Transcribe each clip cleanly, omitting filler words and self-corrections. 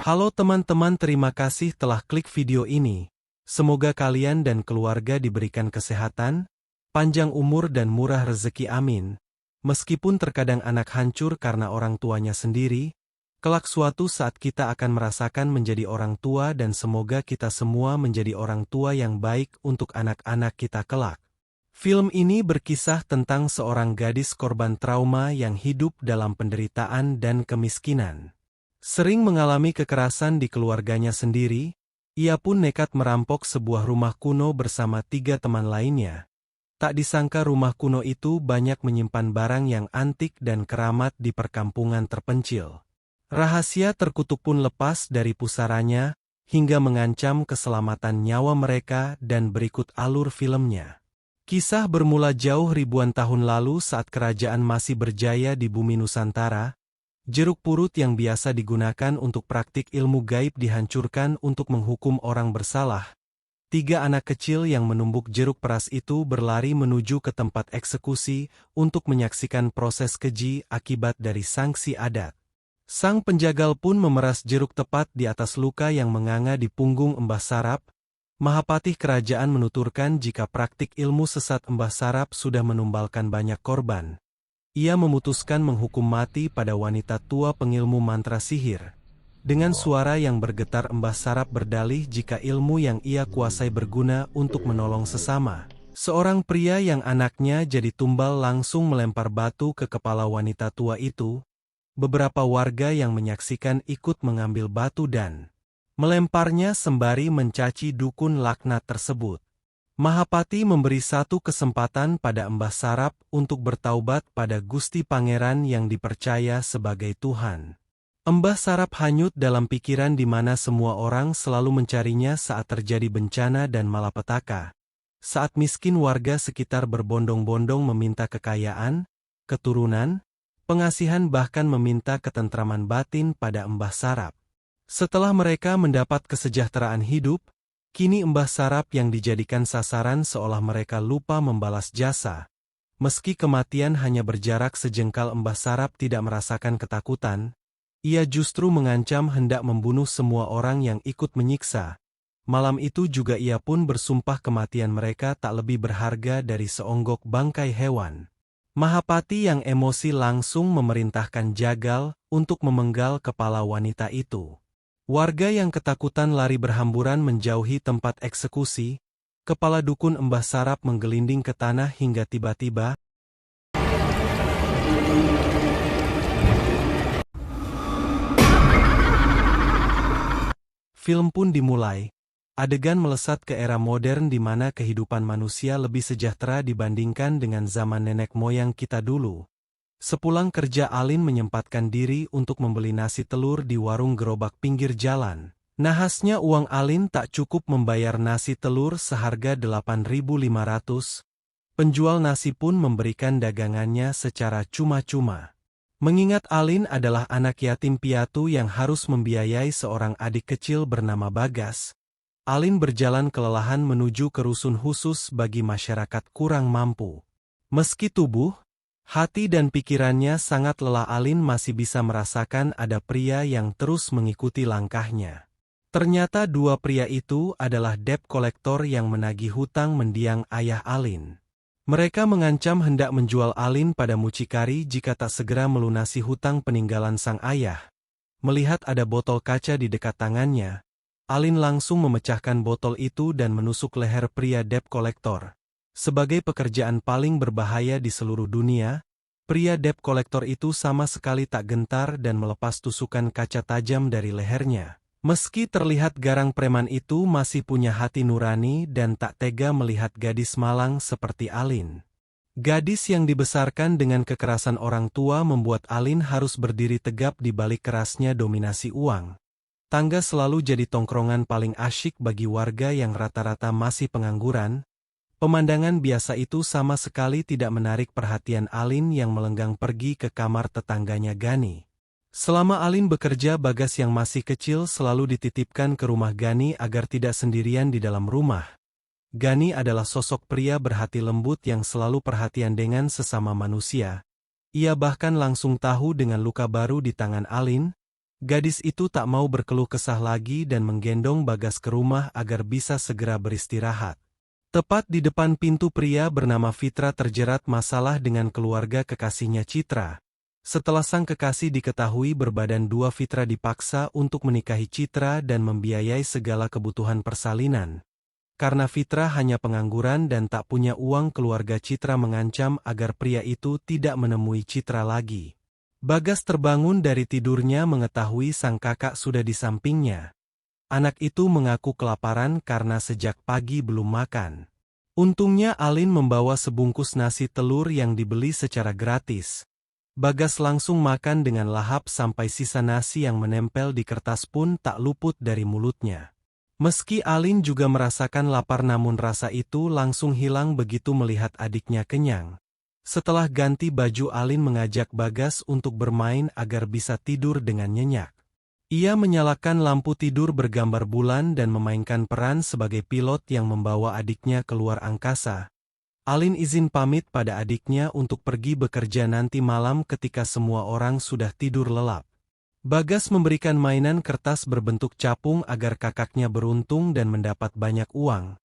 Halo teman-teman, terima kasih telah klik video ini. Semoga kalian dan keluarga diberikan kesehatan, panjang umur dan murah rezeki, amin. Meskipun terkadang anak hancur karena orang tuanya sendiri, kelak suatu saat kita akan merasakan menjadi orang tua dan semoga kita semua menjadi orang tua yang baik untuk anak-anak kita kelak. Film ini berkisah tentang seorang gadis korban trauma yang hidup dalam penderitaan dan kemiskinan. Sering mengalami kekerasan di keluarganya sendiri, ia pun nekat merampok sebuah rumah kuno bersama 3 teman lainnya. Tak disangka rumah kuno itu banyak menyimpan barang yang antik dan keramat di perkampungan terpencil. Rahasia terkutuk pun lepas dari pusaranya, hingga mengancam keselamatan nyawa mereka dan berikut alur filmnya. Kisah bermula jauh ribuan tahun lalu saat kerajaan masih berjaya di bumi Nusantara. Jeruk purut yang biasa digunakan untuk praktik ilmu gaib dihancurkan untuk menghukum orang bersalah. 3 anak kecil yang menumbuk jeruk peras itu berlari menuju ke tempat eksekusi untuk menyaksikan proses keji akibat dari sanksi adat. Sang penjagal pun memeras jeruk tepat di atas luka yang menganga di punggung Mbah Sarap. Mahapatih kerajaan menuturkan jika praktik ilmu sesat Mbah Sarap sudah menumbalkan banyak korban. Ia memutuskan menghukum mati pada wanita tua pengilmu mantra sihir. Dengan suara yang bergetar Mbah Sarap berdalih jika ilmu yang ia kuasai berguna untuk menolong sesama. Seorang pria yang anaknya jadi tumbal langsung melempar batu ke kepala wanita tua itu. Beberapa warga yang menyaksikan ikut mengambil batu dan melemparnya sembari mencaci dukun laknat tersebut. Mahapati memberi satu kesempatan pada Mbah Sarap untuk bertaubat pada Gusti Pangeran yang dipercaya sebagai Tuhan. Mbah Sarap hanyut dalam pikiran di mana semua orang selalu mencarinya saat terjadi bencana dan malapetaka. Saat miskin warga sekitar berbondong-bondong meminta kekayaan, keturunan, pengasihan bahkan meminta ketentraman batin pada Mbah Sarap. Setelah mereka mendapat kesejahteraan hidup, kini Mbah Sarap yang dijadikan sasaran seolah mereka lupa membalas jasa. Meski kematian hanya berjarak sejengkal, Mbah Sarap tidak merasakan ketakutan. Ia justru mengancam hendak membunuh semua orang yang ikut menyiksa. Malam itu juga ia pun bersumpah kematian mereka tak lebih berharga dari seonggok bangkai hewan. Mahapati yang emosi langsung memerintahkan jagal untuk memenggal kepala wanita itu. Warga yang ketakutan lari berhamburan menjauhi tempat eksekusi. Kepala dukun Mbah Sarap menggelinding ke tanah hingga tiba-tiba film pun dimulai. Adegan melesat ke era modern di mana kehidupan manusia lebih sejahtera dibandingkan dengan zaman nenek moyang kita dulu. Sepulang kerja, Alin menyempatkan diri untuk membeli nasi telur di warung gerobak pinggir jalan. Nahasnya uang Alin tak cukup membayar nasi telur seharga 8.500. Penjual nasi pun memberikan dagangannya secara cuma-cuma. Mengingat Alin adalah anak yatim piatu yang harus membiayai seorang adik kecil bernama Bagas, Alin berjalan kelelahan menuju ke rusun khusus bagi masyarakat kurang mampu. Meski tubuh, hati dan pikirannya sangat lelah, Alin masih bisa merasakan ada pria yang terus mengikuti langkahnya. Ternyata 2 pria itu adalah debt collector yang menagih hutang mendiang ayah Alin. Mereka mengancam hendak menjual Alin pada mucikari jika tak segera melunasi hutang peninggalan sang ayah. Melihat ada botol kaca di dekat tangannya, Alin langsung memecahkan botol itu dan menusuk leher pria debt collector. Sebagai pekerjaan paling berbahaya di seluruh dunia, pria debt collector itu sama sekali tak gentar dan melepas tusukan kaca tajam dari lehernya. Meski terlihat garang, preman itu masih punya hati nurani dan tak tega melihat gadis malang seperti Alin. Gadis yang dibesarkan dengan kekerasan orang tua membuat Alin harus berdiri tegap di balik kerasnya dominasi uang. Tangga selalu jadi tongkrongan paling asyik bagi warga yang rata-rata masih pengangguran. Pemandangan biasa itu sama sekali tidak menarik perhatian Alin yang melenggang pergi ke kamar tetangganya Gani. Selama Alin bekerja, Bagas yang masih kecil selalu dititipkan ke rumah Gani agar tidak sendirian di dalam rumah. Gani adalah sosok pria berhati lembut yang selalu perhatian dengan sesama manusia. Ia bahkan langsung tahu dengan luka baru di tangan Alin. Gadis itu tak mau berkeluh kesah lagi dan menggendong Bagas ke rumah agar bisa segera beristirahat. Tepat di depan pintu, pria bernama Fitra terjerat masalah dengan keluarga kekasihnya Citra. Setelah sang kekasih diketahui berbadan dua, Fitra dipaksa untuk menikahi Citra dan membiayai segala kebutuhan persalinan. Karena Fitra hanya pengangguran dan tak punya uang, keluarga Citra mengancam agar pria itu tidak menemui Citra lagi. Bagas terbangun dari tidurnya mengetahui sang kakak sudah di sampingnya. Anak itu mengaku kelaparan karena sejak pagi belum makan. Untungnya Alin membawa sebungkus nasi telur yang dibeli secara gratis. Bagas langsung makan dengan lahap sampai sisa nasi yang menempel di kertas pun tak luput dari mulutnya. Meski Alin juga merasakan lapar, namun rasa itu langsung hilang begitu melihat adiknya kenyang. Setelah ganti baju, Alin mengajak Bagas untuk bermain agar bisa tidur dengan nyenyak. Ia menyalakan lampu tidur bergambar bulan dan memainkan peran sebagai pilot yang membawa adiknya keluar angkasa. Alin izin pamit pada adiknya untuk pergi bekerja nanti malam ketika semua orang sudah tidur lelap. Bagas memberikan mainan kertas berbentuk capung agar kakaknya beruntung dan mendapat banyak uang.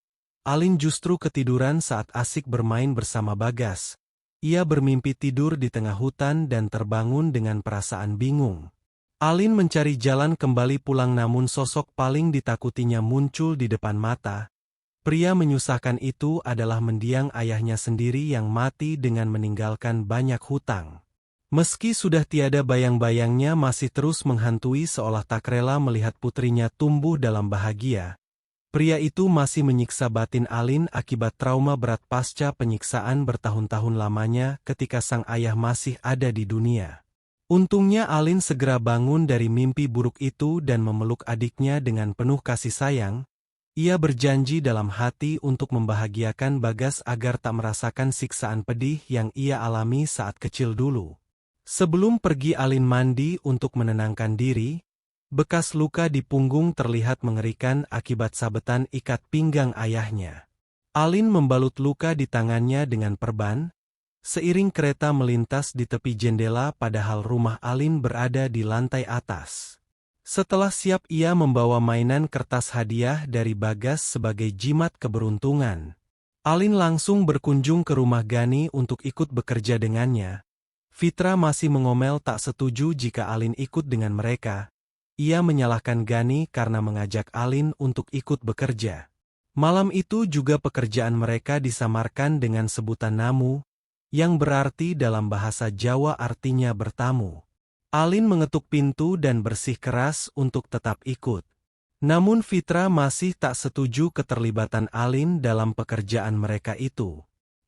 Alin justru ketiduran saat asik bermain bersama Bagas. Ia bermimpi tidur di tengah hutan dan terbangun dengan perasaan bingung. Alin mencari jalan kembali pulang, namun sosok paling ditakutinya muncul di depan mata. Pria menyusahkan itu adalah mendiang ayahnya sendiri yang mati dengan meninggalkan banyak hutang. Meski sudah tiada bayang-bayangnya masih terus menghantui seolah tak rela melihat putrinya tumbuh dalam bahagia. Pria itu masih menyiksa batin Alin akibat trauma berat pasca penyiksaan bertahun-tahun lamanya ketika sang ayah masih ada di dunia. Untungnya Alin segera bangun dari mimpi buruk itu dan memeluk adiknya dengan penuh kasih sayang. Ia berjanji dalam hati untuk membahagiakan Bagas agar tak merasakan siksaan pedih yang ia alami saat kecil dulu. Sebelum pergi, Alin mandi untuk menenangkan diri. Bekas luka di punggung terlihat mengerikan akibat sabetan ikat pinggang ayahnya. Alin membalut luka di tangannya dengan perban. Seiring kereta melintas di tepi jendela, padahal rumah Alin berada di lantai atas. Setelah siap, ia membawa mainan kertas hadiah dari Bagas sebagai jimat keberuntungan. Alin langsung berkunjung ke rumah Gani untuk ikut bekerja dengannya. Fitra masih mengomel tak setuju jika Alin ikut dengan mereka. Ia menyalahkan Gani karena mengajak Alin untuk ikut bekerja. Malam itu juga pekerjaan mereka disamarkan dengan sebutan namu, yang berarti dalam bahasa Jawa artinya bertamu. Alin mengetuk pintu dan bersih keras untuk tetap ikut. Namun Fitra masih tak setuju keterlibatan Alin dalam pekerjaan mereka itu.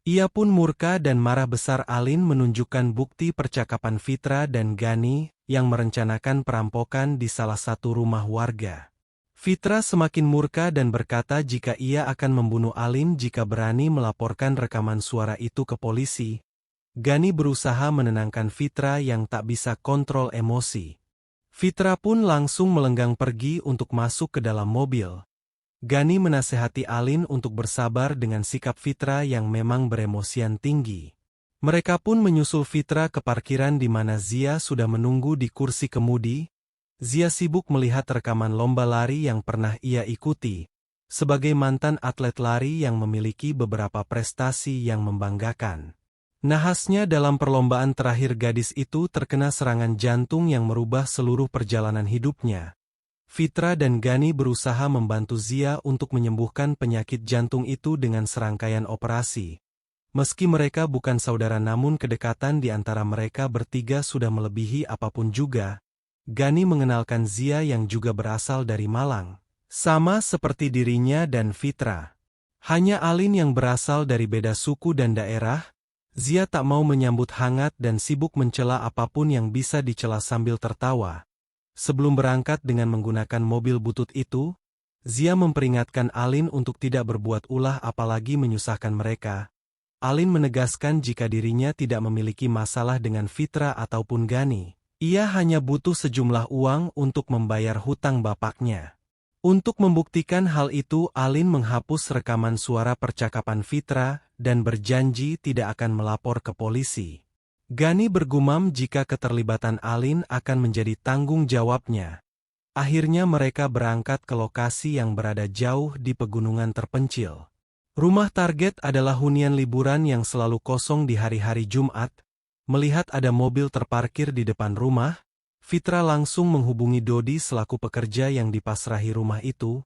Ia pun murka dan marah besar. Alin menunjukkan bukti percakapan Fitra dan Gani yang merencanakan perampokan di salah satu rumah warga. Fitra semakin murka dan berkata jika ia akan membunuh Alin jika berani melaporkan rekaman suara itu ke polisi. Gani berusaha menenangkan Fitra yang tak bisa kontrol emosi. Fitra pun langsung melenggang pergi untuk masuk ke dalam mobil. Gani menasehati Alin untuk bersabar dengan sikap Fitra yang memang beremosian tinggi. Mereka pun menyusul Fitra ke parkiran di mana Zia sudah menunggu di kursi kemudi. Zia sibuk melihat rekaman lomba lari yang pernah ia ikuti. Sebagai mantan atlet lari yang memiliki beberapa prestasi yang membanggakan. Nahasnya dalam perlombaan terakhir, gadis itu terkena serangan jantung yang merubah seluruh perjalanan hidupnya. Fitra dan Gani berusaha membantu Zia untuk menyembuhkan penyakit jantung itu dengan serangkaian operasi. Meski mereka bukan saudara, namun kedekatan di antara mereka bertiga sudah melebihi apapun juga. Gani mengenalkan Zia yang juga berasal dari Malang. Sama seperti dirinya dan Fitra. Hanya Alin yang berasal dari beda suku dan daerah. Zia tak mau menyambut hangat dan sibuk mencela apapun yang bisa dicela sambil tertawa. Sebelum berangkat dengan menggunakan mobil butut itu, Zia memperingatkan Alin untuk tidak berbuat ulah apalagi menyusahkan mereka. Alin menegaskan jika dirinya tidak memiliki masalah dengan Fitra ataupun Gani. Ia hanya butuh sejumlah uang untuk membayar hutang bapaknya. Untuk membuktikan hal itu, Alin menghapus rekaman suara percakapan Fitra dan berjanji tidak akan melapor ke polisi. Gani bergumam jika keterlibatan Alin akan menjadi tanggung jawabnya. Akhirnya mereka berangkat ke lokasi yang berada jauh di pegunungan terpencil. Rumah target adalah hunian liburan yang selalu kosong di hari-hari Jumat. Melihat ada mobil terparkir di depan rumah, Fitra langsung menghubungi Dodi selaku pekerja yang dipasrahi rumah itu.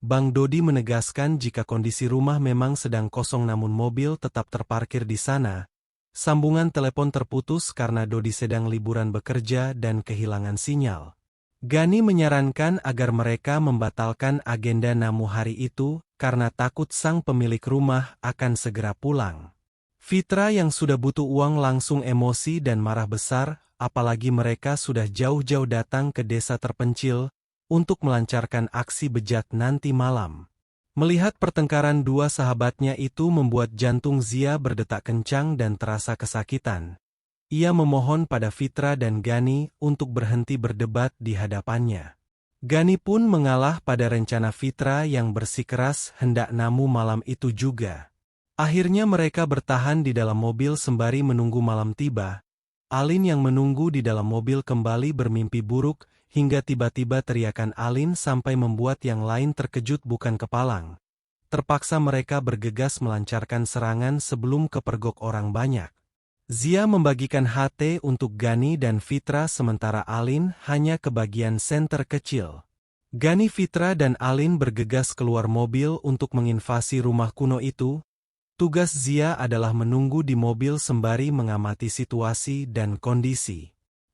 Bang Dodi menegaskan jika kondisi rumah memang sedang kosong namun mobil tetap terparkir di sana. Sambungan telepon terputus karena Dodi sedang liburan bekerja dan kehilangan sinyal. Gani menyarankan agar mereka membatalkan agenda namu hari itu karena takut sang pemilik rumah akan segera pulang. Fitra yang sudah butuh uang langsung emosi dan marah besar, apalagi mereka sudah jauh-jauh datang ke desa terpencil untuk melancarkan aksi bejat nanti malam. Melihat pertengkaran dua sahabatnya itu membuat jantung Zia berdetak kencang dan terasa kesakitan. Ia memohon pada Fitra dan Gani untuk berhenti berdebat di hadapannya. Gani pun mengalah pada rencana Fitra yang bersikeras hendak namu malam itu juga. Akhirnya mereka bertahan di dalam mobil sembari menunggu malam tiba. Alin yang menunggu di dalam mobil kembali bermimpi buruk, hingga tiba-tiba teriakan Alin sampai membuat yang lain terkejut bukan kepalang. Terpaksa mereka bergegas melancarkan serangan sebelum kepergok orang banyak. Zia membagikan HT untuk Gani dan Fitra sementara Alin hanya ke bagian senter kecil. Gani, Fitra dan Alin bergegas keluar mobil untuk menginvasi rumah kuno itu. Tugas Zia adalah menunggu di mobil sembari mengamati situasi dan kondisi.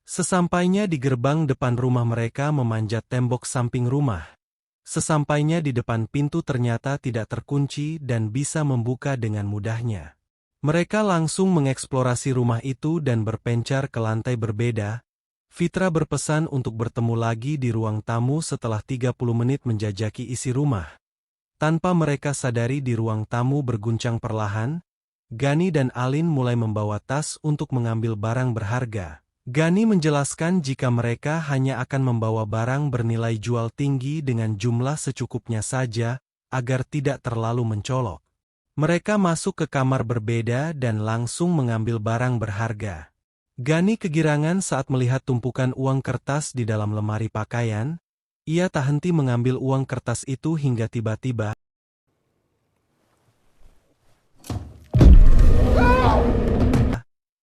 Sesampainya di gerbang depan rumah mereka memanjat tembok samping rumah. Sesampainya di depan pintu ternyata tidak terkunci dan bisa membuka dengan mudahnya. Mereka langsung mengeksplorasi rumah itu dan berpencar ke lantai berbeda. Fitra berpesan untuk bertemu lagi di ruang tamu setelah 30 menit menjajaki isi rumah. Tanpa mereka sadari di ruang tamu berguncang perlahan, Gani dan Alin mulai membawa tas untuk mengambil barang berharga. Gani menjelaskan jika mereka hanya akan membawa barang bernilai jual tinggi dengan jumlah secukupnya saja, agar tidak terlalu mencolok. Mereka masuk ke kamar berbeda dan langsung mengambil barang berharga. Gani kegirangan saat melihat tumpukan uang kertas di dalam lemari pakaian. Ia tak henti mengambil uang kertas itu hingga tiba-tiba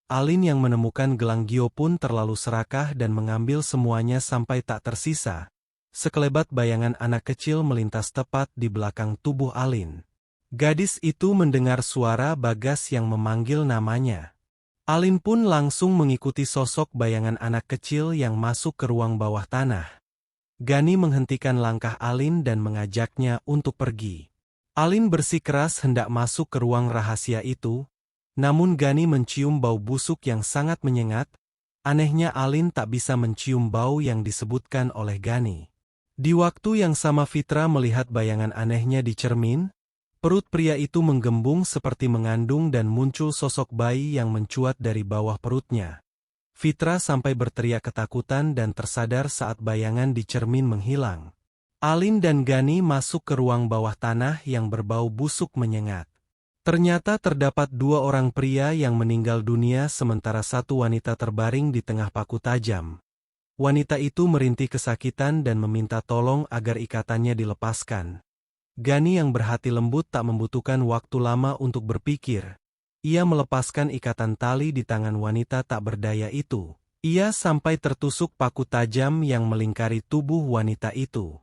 Alin yang menemukan gelang Gio pun terlalu serakah dan mengambil semuanya sampai tak tersisa. Sekelebat bayangan anak kecil melintas tepat di belakang tubuh Alin. Gadis itu mendengar suara Bagas yang memanggil namanya. Alin pun langsung mengikuti sosok bayangan anak kecil yang masuk ke ruang bawah tanah. Gani menghentikan langkah Alin dan mengajaknya untuk pergi. Alin bersikeras hendak masuk ke ruang rahasia itu. Namun Gani mencium bau busuk yang sangat menyengat. Anehnya Alin tak bisa mencium bau yang disebutkan oleh Gani. Di waktu yang sama Fitra melihat bayangan anehnya di cermin. Perut pria itu menggembung seperti mengandung dan muncul sosok bayi yang mencuat dari bawah perutnya. Fitra sampai berteriak ketakutan dan tersadar saat bayangan di cermin menghilang. Alin dan Gani masuk ke ruang bawah tanah yang berbau busuk menyengat. Ternyata terdapat dua orang pria yang meninggal dunia sementara satu wanita terbaring di tengah paku tajam. Wanita itu merintih kesakitan dan meminta tolong agar ikatannya dilepaskan. Gani yang berhati lembut tak membutuhkan waktu lama untuk berpikir. Ia melepaskan ikatan tali di tangan wanita tak berdaya itu. Ia sampai tertusuk paku tajam yang melingkari tubuh wanita itu.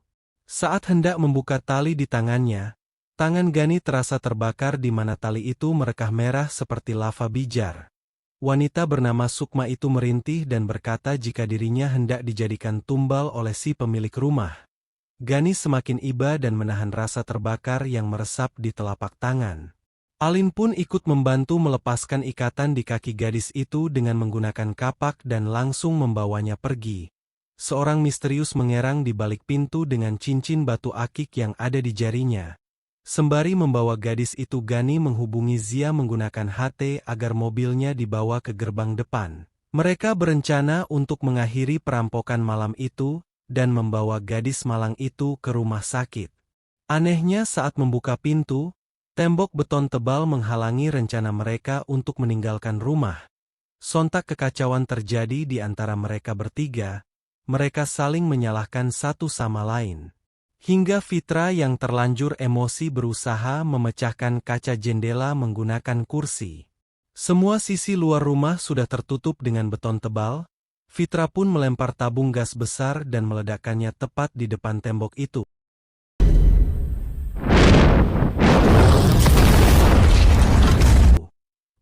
Saat hendak membuka tali di tangannya, tangan Gani terasa terbakar di mana tali itu merekah merah seperti lava bijar. Wanita bernama Sukma itu merintih dan berkata jika dirinya hendak dijadikan tumbal oleh si pemilik rumah. Gani semakin iba dan menahan rasa terbakar yang meresap di telapak tangan. Alin pun ikut membantu melepaskan ikatan di kaki gadis itu dengan menggunakan kapak dan langsung membawanya pergi. Seorang misterius mengerang di balik pintu dengan cincin batu akik yang ada di jarinya. Sembari membawa gadis itu Gani menghubungi Zia menggunakan HT agar mobilnya dibawa ke gerbang depan. Mereka berencana untuk mengakhiri perampokan malam itu dan membawa gadis malang itu ke rumah sakit. Anehnya saat membuka pintu, tembok beton tebal menghalangi rencana mereka untuk meninggalkan rumah. Sontak kekacauan terjadi di antara mereka bertiga, mereka saling menyalahkan satu sama lain. Hingga Fitra yang terlanjur emosi berusaha memecahkan kaca jendela menggunakan kursi. Semua sisi luar rumah sudah tertutup dengan beton tebal. Fitra pun melempar tabung gas besar dan meledakkannya tepat di depan tembok itu.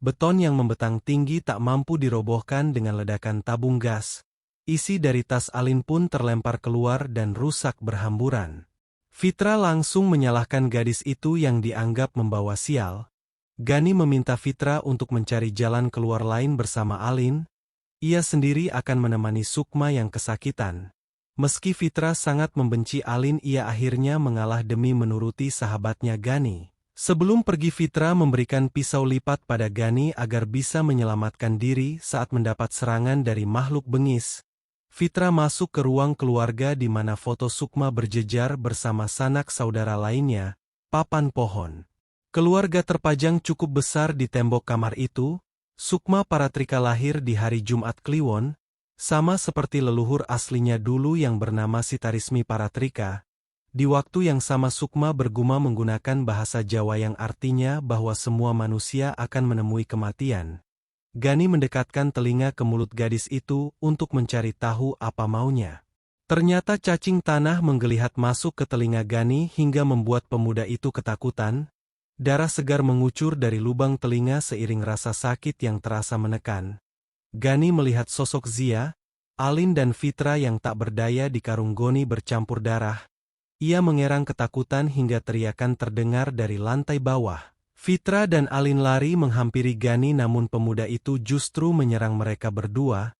Beton yang membentang tinggi tak mampu dirobohkan dengan ledakan tabung gas. Isi dari tas Alin pun terlempar keluar dan rusak berhamburan. Fitra langsung menyalahkan gadis itu yang dianggap membawa sial. Gani meminta Fitra untuk mencari jalan keluar lain bersama Alin. Ia sendiri akan menemani Sukma yang kesakitan. Meski Fitra sangat membenci Alin, ia akhirnya mengalah demi menuruti sahabatnya Gani. Sebelum pergi, Fitra memberikan pisau lipat pada Gani agar bisa menyelamatkan diri saat mendapat serangan dari makhluk bengis. Fitra masuk ke ruang keluarga di mana foto Sukma berjejar bersama sanak saudara lainnya, papan pohon. Keluarga terpajang cukup besar di tembok kamar itu. Sukma Paratrika lahir di hari Jumat Kliwon, sama seperti leluhur aslinya dulu yang bernama Sitarismi Paratrika. Di waktu yang sama Sukma bergumam menggunakan bahasa Jawa yang artinya bahwa semua manusia akan menemui kematian. Gani mendekatkan telinga ke mulut gadis itu untuk mencari tahu apa maunya. Ternyata cacing tanah menggeliat masuk ke telinga Gani hingga membuat pemuda itu ketakutan. Darah segar mengucur dari lubang telinga seiring rasa sakit yang terasa menekan. Gani melihat sosok Zia, Alin dan Fitra yang tak berdaya di karung goni bercampur darah. Ia mengerang ketakutan hingga teriakan terdengar dari lantai bawah. Fitra dan Alin lari menghampiri Gani, namun pemuda itu justru menyerang mereka berdua.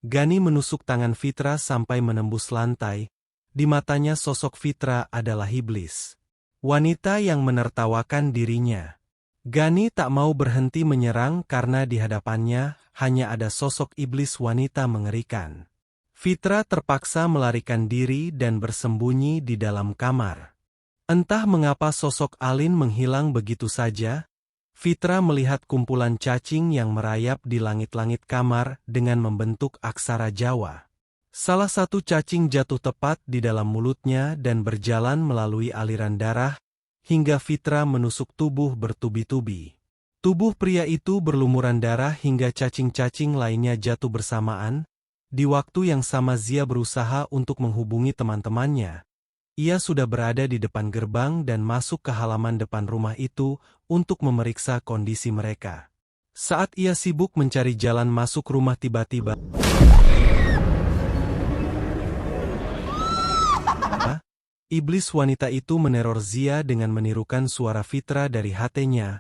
Gani menusuk tangan Fitra sampai menembus lantai. Di matanya sosok Fitra adalah iblis. Wanita yang menertawakan dirinya. Gani tak mau berhenti menyerang karena di hadapannya hanya ada sosok iblis wanita mengerikan. Fitra terpaksa melarikan diri dan bersembunyi di dalam kamar. Entah mengapa sosok Alin menghilang begitu saja. Fitra melihat kumpulan cacing yang merayap di langit-langit kamar dengan membentuk aksara Jawa. Salah satu cacing jatuh tepat di dalam mulutnya dan berjalan melalui aliran darah, hingga Fitra menusuk tubuh bertubi-tubi. Tubuh pria itu berlumuran darah hingga cacing-cacing lainnya jatuh bersamaan. Di waktu yang sama Zia berusaha untuk menghubungi teman-temannya. Ia sudah berada di depan gerbang dan masuk ke halaman depan rumah itu untuk memeriksa kondisi mereka. Saat ia sibuk mencari jalan masuk rumah, tiba-tiba iblis wanita itu meneror Zia dengan menirukan suara Fitra dari hatinya.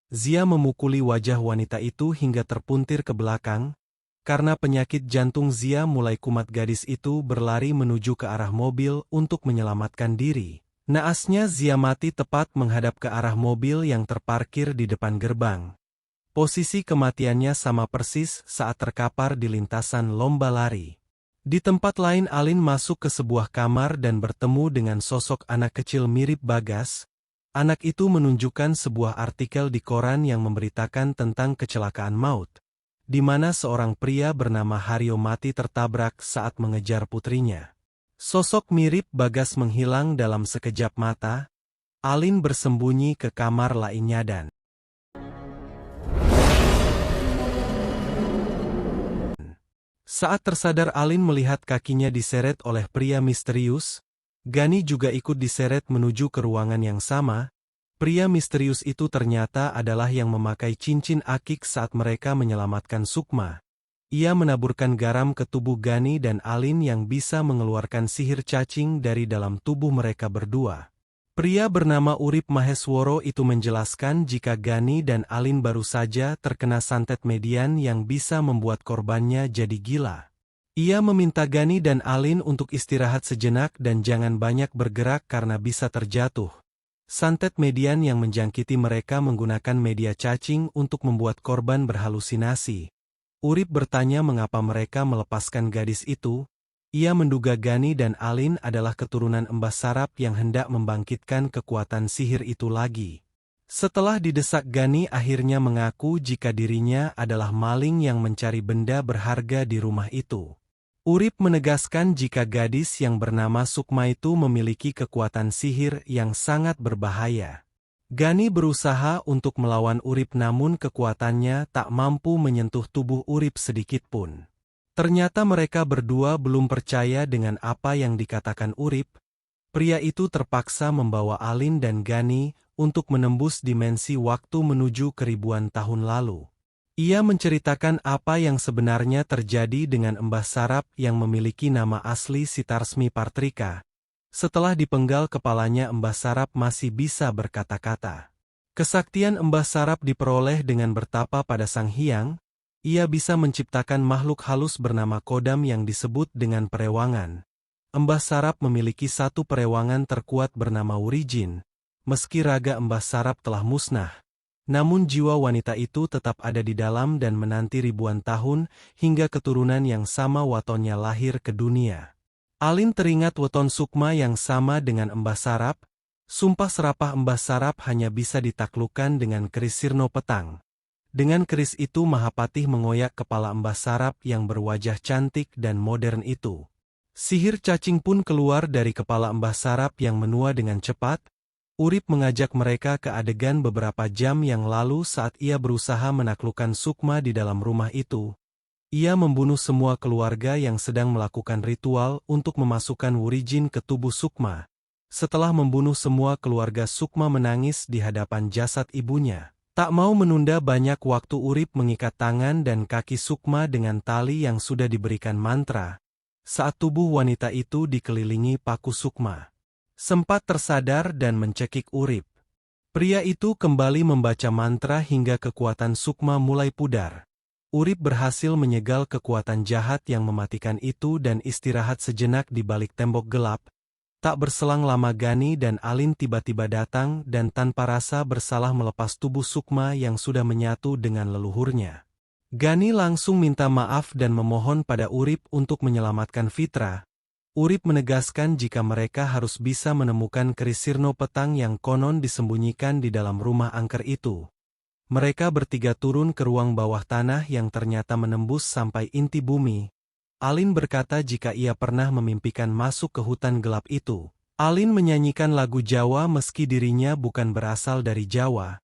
Zia memukuli wajah wanita itu hingga terpuntir ke belakang. Karena penyakit jantung Zia mulai kumat, gadis itu berlari menuju ke arah mobil untuk menyelamatkan diri. Naasnya Zia mati tepat menghadap ke arah mobil yang terparkir di depan gerbang. Posisi kematiannya sama persis saat terkapar di lintasan lomba lari. Di tempat lain Alin masuk ke sebuah kamar dan bertemu dengan sosok anak kecil mirip Bagas. Anak itu menunjukkan sebuah artikel di koran yang memberitakan tentang kecelakaan maut, di mana seorang pria bernama Haryo mati tertabrak saat mengejar putrinya. Sosok mirip Bagas menghilang dalam sekejap mata. Alin bersembunyi ke kamar lainnya dan saat tersadar Alin melihat kakinya diseret oleh pria misterius. Gani juga ikut diseret menuju ke ruangan yang sama. Pria misterius itu ternyata adalah yang memakai cincin akik saat mereka menyelamatkan Sukma. Ia menaburkan garam ke tubuh Gani dan Alin yang bisa mengeluarkan sihir cacing dari dalam tubuh mereka berdua. Pria bernama Urip Mahesworo itu menjelaskan jika Gani dan Alin baru saja terkena santet median yang bisa membuat korbannya jadi gila. Ia meminta Gani dan Alin untuk istirahat sejenak dan jangan banyak bergerak karena bisa terjatuh. Santet median yang menjangkiti mereka menggunakan media cacing untuk membuat korban berhalusinasi. Urip bertanya mengapa mereka melepaskan gadis itu. Ia menduga Gani dan Alin adalah keturunan Embas Sarap yang hendak membangkitkan kekuatan sihir itu lagi. Setelah didesak, Gani akhirnya mengaku jika dirinya adalah maling yang mencari benda berharga di rumah itu. Urip menegaskan jika gadis yang bernama Sukma itu memiliki kekuatan sihir yang sangat berbahaya. Gani berusaha untuk melawan Urip, namun kekuatannya tak mampu menyentuh tubuh Urip sedikitpun. Ternyata mereka berdua belum percaya dengan apa yang dikatakan Urip. Pria itu terpaksa membawa Alin dan Gani untuk menembus dimensi waktu menuju ke ribuan tahun lalu. Ia menceritakan apa yang sebenarnya terjadi dengan Mbah Sarap yang memiliki nama asli Sitarsmi Partrika. Setelah dipenggal kepalanya, Mbah Sarap masih bisa berkata-kata. Kesaktian Mbah Sarap diperoleh dengan bertapa pada Sang Hyang. Ia bisa menciptakan makhluk halus bernama Kodam yang disebut dengan perewangan. Mbah Sarap memiliki satu perewangan terkuat bernama Wurijin. Meski raga Mbah Sarap telah musnah, namun jiwa wanita itu tetap ada di dalam dan menanti ribuan tahun hingga keturunan yang sama watonnya lahir ke dunia. Alin teringat weton Sukma yang sama dengan Mbah Sarap. Sumpah serapah Mbah Sarap hanya bisa ditaklukkan dengan keris Sirno Petang. Dengan keris itu Mahapatih mengoyak kepala Mbah Sarap yang berwajah cantik dan modern itu. Sihir cacing pun keluar dari kepala Mbah Sarap yang menua dengan cepat. Urip mengajak mereka ke adegan beberapa jam yang lalu saat ia berusaha menaklukkan Sukma di dalam rumah itu. Ia membunuh semua keluarga yang sedang melakukan ritual untuk memasukkan Wurijin ke tubuh Sukma. Setelah membunuh semua keluarga, Sukma menangis di hadapan jasad ibunya. Tak mau menunda banyak waktu, Urip mengikat tangan dan kaki Sukma dengan tali yang sudah diberikan mantra. Saat tubuh wanita itu dikelilingi paku, Sukma sempat tersadar dan mencekik Urip. Pria itu kembali membaca mantra hingga kekuatan Sukma mulai pudar. Urip berhasil menyegal kekuatan jahat yang mematikan itu dan istirahat sejenak di balik tembok gelap. Tak berselang lama Gani dan Alin tiba-tiba datang dan tanpa rasa bersalah melepas tubuh Sukma yang sudah menyatu dengan leluhurnya. Gani langsung minta maaf dan memohon pada Urip untuk menyelamatkan Fitra. Urip menegaskan jika mereka harus bisa menemukan keris Sirno Petang yang konon disembunyikan di dalam rumah angker itu. Mereka bertiga turun ke ruang bawah tanah yang ternyata menembus sampai inti bumi. Alin berkata jika ia pernah memimpikan masuk ke hutan gelap itu. Alin menyanyikan lagu Jawa meski dirinya bukan berasal dari Jawa.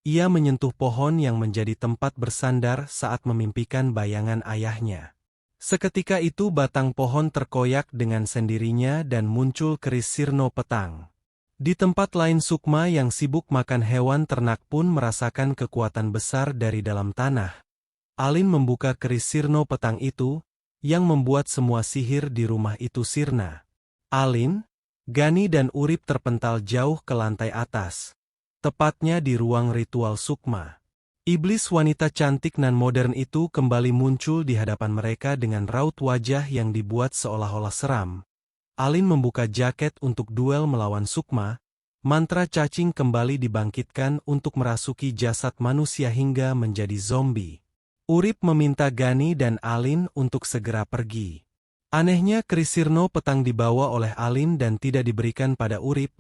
Ia menyentuh pohon yang menjadi tempat bersandar saat memimpikan bayangan ayahnya. Seketika itu batang pohon terkoyak dengan sendirinya dan muncul keris Sirno Petang. Di tempat lain Sukma yang sibuk makan hewan ternak pun merasakan kekuatan besar dari dalam tanah. Alin membuka keris Sirno Petang itu, yang membuat semua sihir di rumah itu sirna. Alin, Gani dan Urip terpental jauh ke lantai atas. Tepatnya di ruang ritual Sukma. Iblis wanita cantik nan modern itu kembali muncul di hadapan mereka dengan raut wajah yang dibuat seolah-olah seram. Alin membuka jaket untuk duel melawan Sukma. Mantra cacing kembali dibangkitkan untuk merasuki jasad manusia hingga menjadi zombie. Urip meminta Gani dan Alin untuk segera pergi. Anehnya keris Sirno Petang dibawa oleh Alin dan tidak diberikan pada Urip.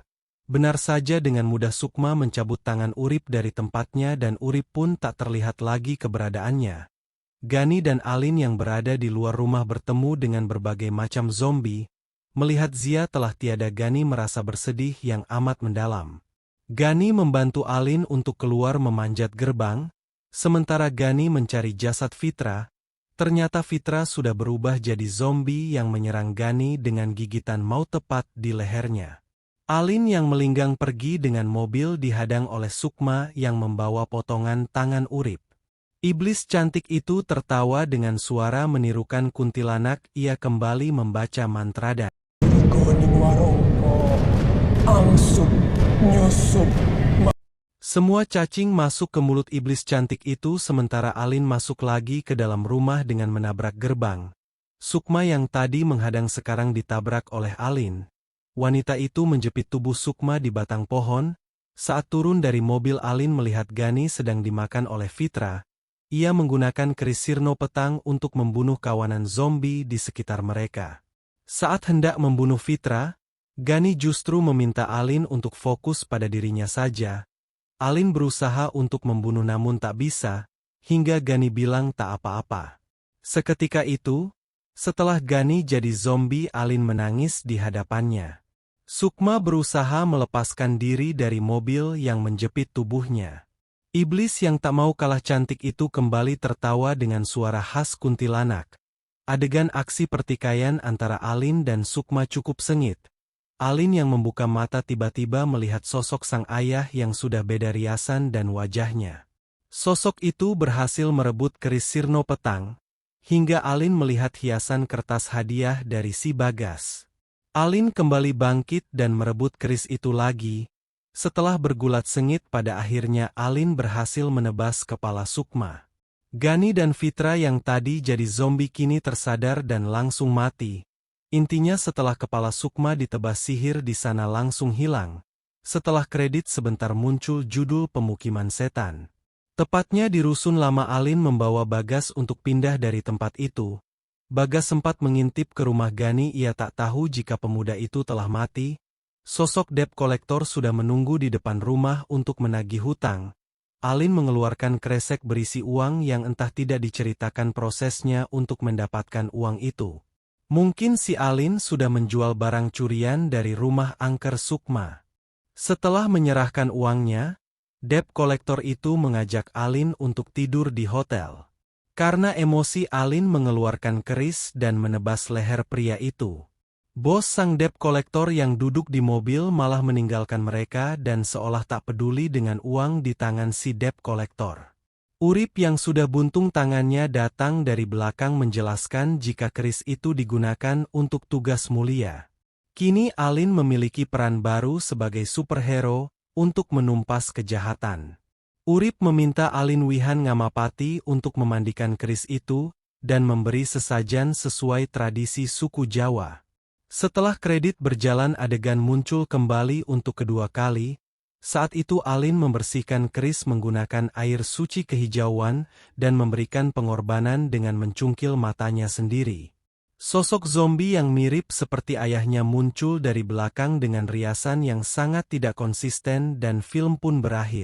Benar saja dengan mudah Sukma mencabut tangan Urip dari tempatnya dan Urip pun tak terlihat lagi keberadaannya. Gani dan Alin yang berada di luar rumah bertemu dengan berbagai macam zombie. Melihat Zia telah tiada, Gani merasa bersedih yang amat mendalam. Gani membantu Alin untuk keluar memanjat gerbang. Sementara Gani mencari jasad Fitra, ternyata Fitra sudah berubah jadi zombie yang menyerang Gani dengan gigitan maut tepat di lehernya. Alin yang melinggang pergi dengan mobil dihadang oleh Sukma yang membawa potongan tangan Urip. Iblis cantik itu tertawa dengan suara menirukan kuntilanak. Ia kembali membaca mantra dan semua cacing masuk ke mulut iblis cantik itu sementara Alin masuk lagi ke dalam rumah dengan menabrak gerbang. Sukma yang tadi menghadang sekarang ditabrak oleh Alin. Wanita itu menjepit tubuh Sukma di batang pohon. Saat turun dari mobil Alin melihat Gani sedang dimakan oleh Fitra. Ia menggunakan keris Sirno Petang untuk membunuh kawanan zombie di sekitar mereka. Saat hendak membunuh Fitra, Gani justru meminta Alin untuk fokus pada dirinya saja. Alin berusaha untuk membunuh namun tak bisa, hingga Gani bilang tak apa-apa. Seketika itu, setelah Gani jadi zombie, Alin menangis di hadapannya. Sukma berusaha melepaskan diri dari mobil yang menjepit tubuhnya. Iblis yang tak mau kalah cantik itu kembali tertawa dengan suara khas kuntilanak. Adegan aksi pertikaian antara Alin dan Sukma cukup sengit. Alin yang membuka mata tiba-tiba melihat sosok sang ayah yang sudah beda riasan dan wajahnya. Sosok itu berhasil merebut keris sirno petang, hingga Alin melihat hiasan kertas hadiah dari si Bagas. Alin kembali bangkit dan merebut keris itu lagi. Setelah bergulat sengit, pada akhirnya Alin berhasil menebas kepala Sukma. Gani dan Fitra yang tadi jadi zombie kini tersadar dan langsung mati. Intinya setelah kepala Sukma ditebas, sihir di sana langsung hilang. Setelah kredit sebentar muncul judul Pemukiman Setan. Tepatnya di Rusun Lama. Alin membawa Bagas untuk pindah dari tempat itu. Bagas sempat mengintip ke rumah Gani, ia tak tahu jika pemuda itu telah mati. Sosok debt collector sudah menunggu di depan rumah untuk menagih hutang. Alin mengeluarkan kresek berisi uang yang entah tidak diceritakan prosesnya untuk mendapatkan uang itu. Mungkin si Alin sudah menjual barang curian dari rumah angker Sukma. Setelah menyerahkan uangnya, debt collector itu mengajak Alin untuk tidur di hotel. Karena emosi, Alin mengeluarkan keris dan menebas leher pria itu. Bos sang debt collector yang duduk di mobil malah meninggalkan mereka dan seolah tak peduli dengan uang di tangan si debt collector. Urip yang sudah buntung tangannya datang dari belakang menjelaskan jika keris itu digunakan untuk tugas mulia. Kini Alin memiliki peran baru sebagai superhero untuk menumpas kejahatan. Urip meminta Alin Wihan Ngamapati untuk memandikan keris itu dan memberi sesajen sesuai tradisi suku Jawa. Setelah kredit berjalan, adegan muncul kembali untuk kedua kali. Saat itu Alin membersihkan keris menggunakan air suci kehijauan dan memberikan pengorbanan dengan mencungkil matanya sendiri. Sosok zombie yang mirip seperti ayahnya muncul dari belakang dengan riasan yang sangat tidak konsisten dan film pun berakhir.